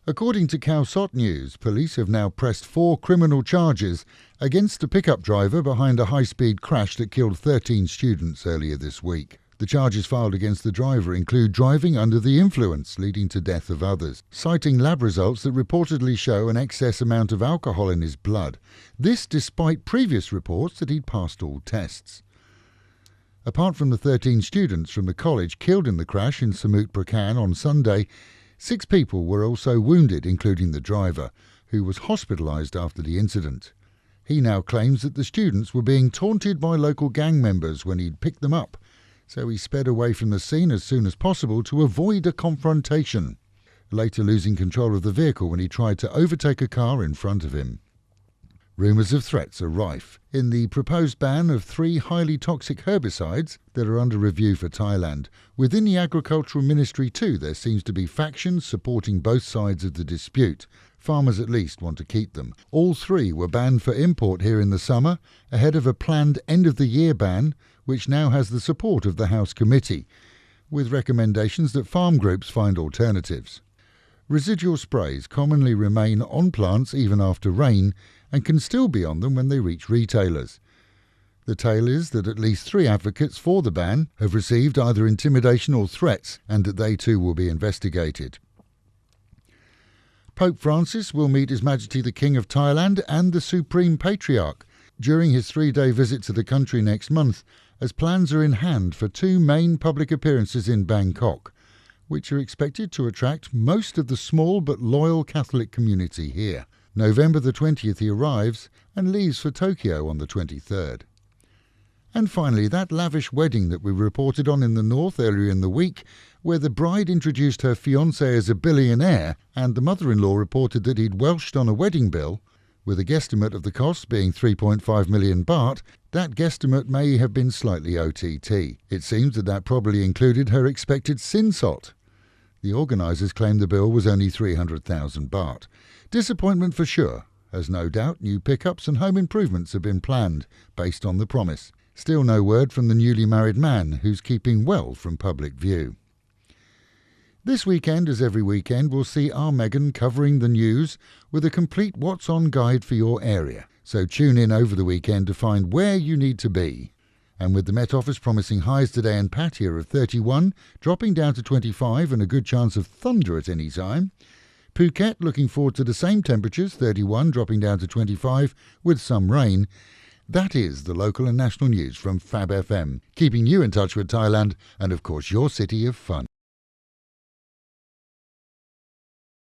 According to Khao News, police have now pressed 4 criminal charges against a pickup driver behind a high-speed crash that killed 13 students earlier this week. The charges filed against the driver include driving under the influence, leading to death of others, citing lab results that reportedly show an excess amount of alcohol in his blood. This despite previous reports that he'd passed all tests. Apart from the 13 students from the college killed in the crash in Samut Prakan on Sunday, 6 people were also wounded, including the driver, who was hospitalised after the incident. He now claims that the students were being taunted by local gang members when he'd picked them up, so he sped away from the scene as soon as possible to avoid a confrontation, later losing control of the vehicle when he tried to overtake a car in front of him. Rumours of threats are rife in the proposed ban of 3 highly toxic herbicides that are under review for Thailand. Within the Agricultural Ministry too, there seems to be factions supporting both sides of the dispute. Farmers at least want to keep them. All 3 were banned for import here in the summer, ahead of a planned end-of-the-year ban, which now has the support of the House Committee, with recommendations that farm groups find alternatives. Residual sprays commonly remain on plants even after rain and can still be on them when they reach retailers. The tale is that at least 3 advocates for the ban have received either intimidation or threats, and that they too will be investigated. Pope Francis will meet His Majesty the King of Thailand and the Supreme Patriarch during his 3-day visit to the country next month, as plans are in hand for 2 main public appearances in Bangkok, which are expected to attract most of the small but loyal Catholic community here. November the 20th he arrives and leaves for Tokyo on the 23rd. And finally, that lavish wedding that we reported on in the north earlier in the week, where the bride introduced her fiancé as a billionaire and the mother-in-law reported that he'd welched on a wedding bill, with a guesstimate of the cost being 3.5 million baht, that guesstimate may have been slightly OTT. It seems that probably included her expected sinsot. The organisers claimed the bill was only 300,000 baht. Disappointment for sure, as no doubt new pickups and home improvements have been planned based on the promise. Still no word from the newly married man, who's keeping well from public view. This weekend, as every weekend, we'll see our Meghan covering the news with a complete What's On guide for your area. So tune in over the weekend to find where you need to be. And with the Met Office promising highs today in Pattaya of 31, dropping down to 25 and a good chance of thunder at any time. Phuket looking forward to the same temperatures, 31 dropping down to 25 with some rain. That is the local and national news from Fab FM, keeping you in touch with Thailand and of course your city of fun.